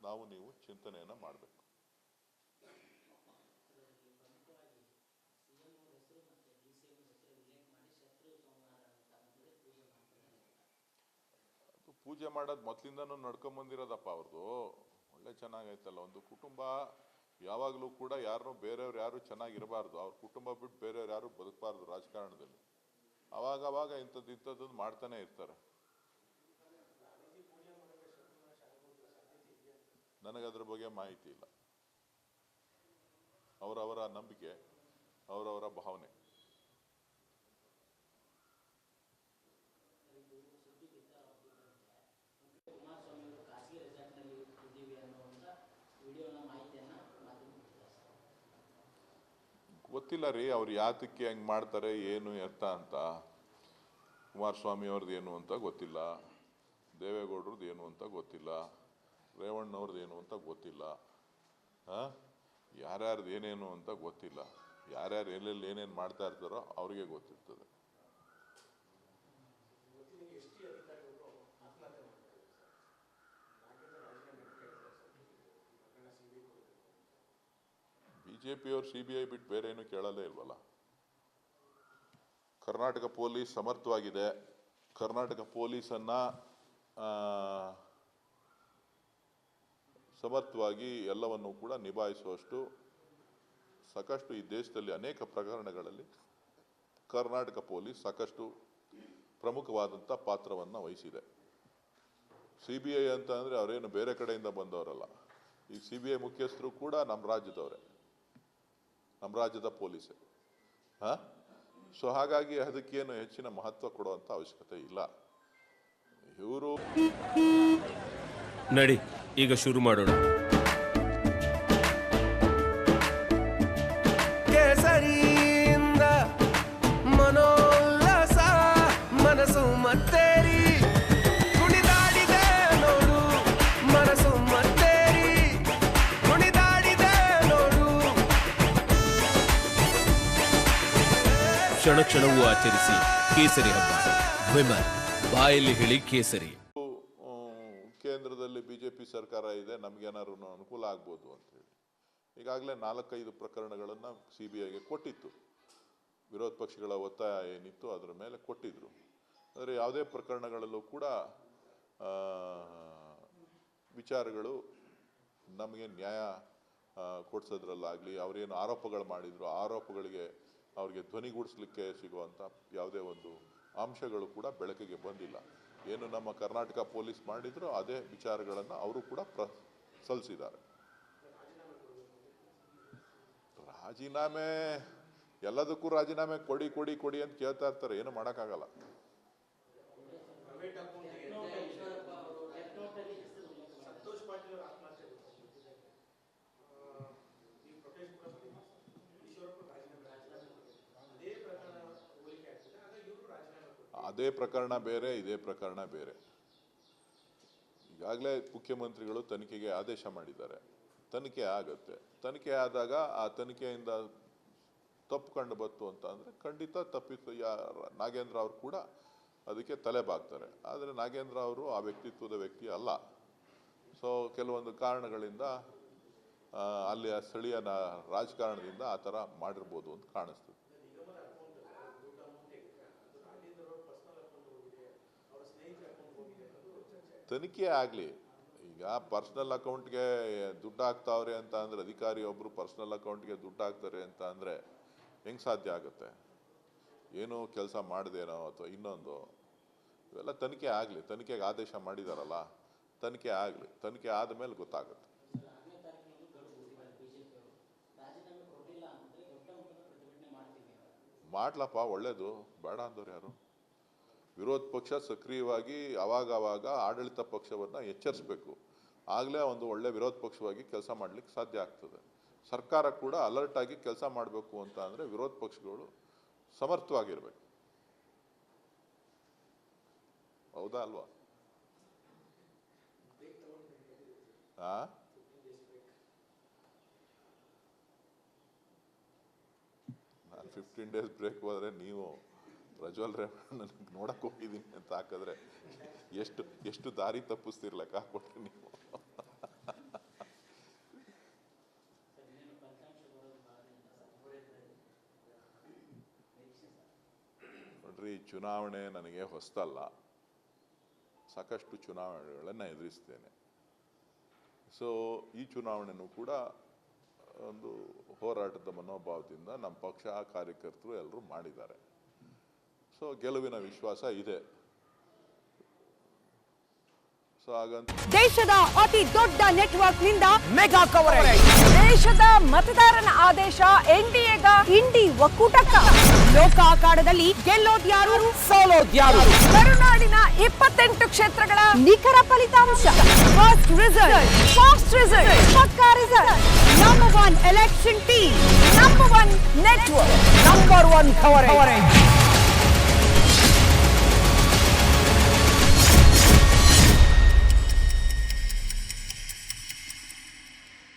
ನಾವು ನೀವು ಚಿಂತನೆಯನ್ನು ಮಾಡಬೇಕು. ಪೂಜೆ ಮಾಡೋದು ಮೊದಲಿಂದನೂ ನಡ್ಕೊಂಬಂದಿರೋದಪ್ಪ ಅವ್ರದ್ದು. ಒಳ್ಳೆ ಚೆನ್ನಾಗೈತಲ್ಲ. ಒಂದು ಕುಟುಂಬ ಯಾವಾಗಲೂ ಕೂಡ ಬೇರೆಯವ್ರು ಯಾರು ಚೆನ್ನಾಗಿರಬಾರ್ದು, ಅವ್ರ ಕುಟುಂಬ ಬಿಟ್ಟು ಬೇರೆಯವ್ರು ಯಾರು ಬದುಕಬಾರ್ದು ರಾಜಕಾರಣದಲ್ಲಿ. ಅವಾಗವಾಗ ಇಂಥದ್ದು ಮಾಡ್ತಾನೆ ಇರ್ತಾರೆ. ನನಗದ್ರ ಬಗ್ಗೆ ಮಾಹಿತಿ ಇಲ್ಲ. ಅವರವರ ನಂಬಿಕೆ, ಅವರವರ ಭಾವನೆ. ಗೊತ್ತಿಲ್ಲ ರೀ ಅವ್ರು ಯಾತಕ್ಕೆ ಹೆಂಗೆ ಮಾಡ್ತಾರೆ ಏನು ಎತ್ತ ಅಂತ. ಕುಮಾರಸ್ವಾಮಿ ಅವ್ರದ್ದು ಏನು ಅಂತ ಗೊತ್ತಿಲ್ಲ, ದೇವೇಗೌಡರದ್ದು ಏನು ಅಂತ ಗೊತ್ತಿಲ್ಲ, ರೇವಣ್ಣವ್ರದ್ದು ಏನು ಅಂತ ಗೊತ್ತಿಲ್ಲ, ಯಾರ್ಯಾರ್ದು ಏನೇನು ಅಂತ ಗೊತ್ತಿಲ್ಲ. ಯಾರ್ಯಾರು ಎಲ್ಲೆಲ್ಲಿ ಏನೇನು ಮಾಡ್ತಾ ಇರ್ತಾರೋ ಅವ್ರಿಗೆ ಗೊತ್ತಿರ್ತದೆ. ಬಿಜೆಪಿಯವರು CBI ಬಿಟ್ಟು ಬೇರೆ ಏನು ಕೇಳಲೇ ಇಲ್ವಲ್ಲ. ಕರ್ನಾಟಕ ಪೊಲೀಸ್ ಸಮರ್ಥವಾಗಿದೆ. ಕರ್ನಾಟಕ ಪೊಲೀಸನ್ನ ಸಮರ್ಥವಾಗಿ ಎಲ್ಲವನ್ನು ಕೂಡ ನಿಭಾಯಿಸುವಷ್ಟು ಸಾಕಷ್ಟು ಈ ದೇಶದಲ್ಲಿ ಅನೇಕ ಪ್ರಕರಣಗಳಲ್ಲಿ ಕರ್ನಾಟಕ ಪೊಲೀಸ್ ಸಾಕಷ್ಟು ಪ್ರಮುಖವಾದಂಥ ಪಾತ್ರವನ್ನು ವಹಿಸಿದೆ. CBI ಅಂತ ಅಂದರೆ ಅವರೇನು ಬೇರೆ ಕಡೆಯಿಂದ ಬಂದವರಲ್ಲ. ಈ CBI ಮುಖ್ಯಸ್ಥರು ಕೂಡ ನಮ್ಮ ರಾಜ್ಯದವರೇ, ನಮ್ಮ ರಾಜ್ಯದ ಪೊಲೀಸೇ. ಸೊ ಹಾಗಾಗಿ ಅದಕ್ಕೇನು ಹೆಚ್ಚಿನ ಮಹತ್ವ ಕೊಡುವಂಥ ಅವಶ್ಯಕತೆ ಇಲ್ಲ. ಇವರು ನಡಿ ಈಗ ಶುರು ಮಾಡೋಣ. ಕೇಸರಿಯಿಂದ ಮನೋಲ್ಲಾಸ ಮನಸ್ಸು ಮತ್ತೇರಿ ಕುಣಿದಾಡಿದೆ ನೋಡು, ಮನಸ್ಸು ಮತ್ತೇರಿ ಕುಣಿದಾಡಿದೆ ನೋಡು. ಕ್ಷಣ ಕ್ಷಣವೂ ಆಚರಿಸಿ ಕೇಸರಿ ಹಬ್ಬ. ವಿಮಲ್ ಬಾಯಲ್ಲಿ ಹೇಳಿ ಕೇಸರಿ. ಕೇಂದ್ರದಲ್ಲಿ ಬಿಜೆಪಿ ಸರ್ಕಾರ ಇದೆ, ನಮ್ಗೇನಾದ್ರು ಅನುಕೂಲ ಆಗ್ಬೋದು ಅಂತೇಳಿ ಈಗಾಗಲೇ 4-5 ಪ್ರಕರಣಗಳನ್ನು CBIಗೆ ಕೊಟ್ಟಿತ್ತು. ವಿರೋಧ ಪಕ್ಷಗಳ ಒತ್ತಾಯ ಏನಿತ್ತು ಅದರ ಮೇಲೆ ಕೊಟ್ಟಿದ್ರು. ಆದರೆ ಯಾವುದೇ ಪ್ರಕರಣಗಳಲ್ಲೂ ಕೂಡ ವಿಚಾರಗಳು ನಮಗೆ ನ್ಯಾಯ ಕೊಡಿಸೋದ್ರಲ್ಲಾಗಲಿ, ಅವರೇನು ಆರೋಪಗಳು ಮಾಡಿದ್ರು ಆರೋಪಗಳಿಗೆ ಅವ್ರಿಗೆ ಧ್ವನಿಗೂಡಿಸ್ಲಿಕ್ಕೆ ಸಿಗುವಂಥ ಯಾವುದೇ ಒಂದು ಅಂಶಗಳು ಕೂಡ ಬೆಳಕಿಗೆ ಬಂದಿಲ್ಲ. ಏನು ನಮ್ಮ ಕರ್ನಾಟಕ ಪೊಲೀಸ್ ಮಾಡಿದ್ರು ಅದೇ ವಿಚಾರಗಳನ್ನು ಅವರು ಕೂಡ ಸಲ್ಲಿಸಿದ್ದಾರೆ. ರಾಜೀನಾಮೆ ಎಲ್ಲದಕ್ಕೂ ರಾಜೀನಾಮೆ ಕೊಡಿ ಕೊಡಿ ಕೊಡಿ ಅಂತ ಕೇಳ್ತಾ ಇರ್ತಾರೆ, ಏನು ಮಾಡೋಕ್ಕಾಗಲ್ಲ. ಅದೇ ಪ್ರಕರಣ ಬೇರೆ, ಇದೇ ಪ್ರಕರಣ ಬೇರೆ. ಈಗಾಗಲೇ ಮುಖ್ಯಮಂತ್ರಿಗಳು ತನಿಖೆಗೆ ಆದೇಶ ಮಾಡಿದ್ದಾರೆ. ತನಿಖೆ ಆಗುತ್ತೆ. ತನಿಖೆ ಆದಾಗ ಆ ತನಿಖೆಯಿಂದ ತಪ್ಪು ಕಂಡು ಬಂತು ಅಂತ ಅಂದರೆ ಖಂಡಿತ ನಾಗೇಂದ್ರ ಅವರು ಕೂಡ ಅದಕ್ಕೆ ತಲೆ ಬಾಗ್ತಾರೆ. ಆದರೆ ನಾಗೇಂದ್ರ ಅವರು ಆ ವ್ಯಕ್ತಿತ್ವದ ವ್ಯಕ್ತಿ ಅಲ್ಲ. ಸೊ ಕೆಲವೊಂದು ಕಾರಣಗಳಿಂದ ಅಲ್ಲಿಯ ಸ್ಥಳೀಯ ರಾಜಕಾರಣದಿಂದ ಆ ಥರ ಮಾಡಿರ್ಬೋದು ಅಂತ ಕಾಣಿಸ್ತದೆ. ತನಿಖೆ ಆಗಲಿ. ಈಗ ಪರ್ಸ್ನಲ್ ಅಕೌಂಟ್ಗೆ ದುಡ್ಡು ಹಾಕ್ತಾವ್ರೆ ಅಂತ ಅಂದರೆ, ಅಧಿಕಾರಿ ಒಬ್ಬರು ಪರ್ಸ್ನಲ್ ಅಕೌಂಟ್ಗೆ ದುಡ್ಡು ಹಾಕ್ತಾರೆ ಅಂತ ಅಂದರೆ ಹೆಂಗೆ ಸಾಧ್ಯ ಆಗುತ್ತೆ? ಏನು ಕೆಲಸ ಮಾಡಿದೇನೋ ಅಥವಾ ಇನ್ನೊಂದು, ಇವೆಲ್ಲ ತನಿಖೆ ಆಗಲಿ. ತನಿಖೆಗೆ ಆದೇಶ ಮಾಡಿದಾರಲ್ಲ, ತನಿಖೆ ಆಗಲಿ. ತನಿಖೆ ಆದ ಮೇಲೆ ಗೊತ್ತಾಗುತ್ತೆ. ಮಾಡ್ಲಪ್ಪ, ಒಳ್ಳೇದು. ಬೇಡ ಅಂದವ್ರು ಯಾರು? ವಿರೋಧ ಪಕ್ಷ ಸಕ್ರಿಯವಾಗಿ ಅವಾಗವಾಗ ಆಡಳಿತ ಪಕ್ಷವನ್ನು ಎಚ್ಚರಿಸಬೇಕು. ಆಗಲೇ ಒಂದು ಒಳ್ಳೆ ವಿರೋಧ ಪಕ್ಷವಾಗಿ ಕೆಲಸ ಮಾಡಲಿಕ್ಕೆ ಸಾಧ್ಯ ಆಗ್ತದೆ. ಸರ್ಕಾರ ಕೂಡ ಅಲರ್ಟ್ ಆಗಿ ಕೆಲಸ ಮಾಡಬೇಕು ಅಂತ ಅಂದರೆ ವಿರೋಧ ಪಕ್ಷಗಳು ಸಮರ್ಥವಾಗಿರ್ಬೇಕು. ಹೌದಾ ಅಲ್ವಾ? ನಾನು 15 days ಬ್ರೇಕ್ ಹೋದರೆ ನೀವು ಪ್ರಜ್ವಲ್ ರೇವಣ್ಣ ನೋಡಕ್ಕೆ ಹೋಗಿದ್ದೀನಿ ಅಂತ ಹಾಕಿದ್ರೆ ಎಷ್ಟು ದಾರಿ ತಪ್ಪಿಸ್ತಿರ್ಲಕ್ಕ ಕೊಟ್ಟರೆ ನೀವು. ನೋಡ್ರಿ, ಚುನಾವಣೆ ನನಗೆ ಹೊಸ್ತಲ್ಲ, ಸಾಕಷ್ಟು ಚುನಾವಣೆಗಳನ್ನು ಎದುರಿಸ್ತೇನೆ. ಸೊ ಈ ಚುನಾವಣೆನೂ ಕೂಡ ಒಂದು ಹೋರಾಟದ ಮನೋಭಾವದಿಂದ ನಮ್ಮ ಪಕ್ಷ ಕಾರ್ಯಕರ್ತರು ಎಲ್ಲರೂ ಮಾಡಿದ್ದಾರೆ. ಸೊ ಗೆಲುವಿನ ವಿಶ್ವಾಸ ಇದೆ. ಸೊ ಹಾಗಂತ ದೇಶದ ಅತಿ ದೊಡ್ಡ ನೆಟ್ವರ್ಕ್ ನಿಂದ ಮೆಗಾ ಕವರೇಜ್. ದೇಶದ ಮತದಾರನ ಆದೇಶ ಎನ್ಡಿಎಗ ಇಂಡಿ ಒಕ್ಕೂಟಕ್ಕ. ಲೋಕ ಅಖಾಡದಲ್ಲಿ ಗೆಲ್ಲೋದ್ಯಾರು ಸೋಲೋದ್ಯಾರು. ಕರುನಾಡಿನ 28 ಕ್ಷೇತ್ರಗಳ ನಿಖರ ಫಲಿತಾಂಶ. ಫಸ್ಟ್ ರಿಸಲ್ಟ್, ಫಾಸ್ಟ್ ರಿಸಲ್ಟ್, ಪಕ್ಕಾ result. Number 1 election team, number 1 network, number 1 coverage.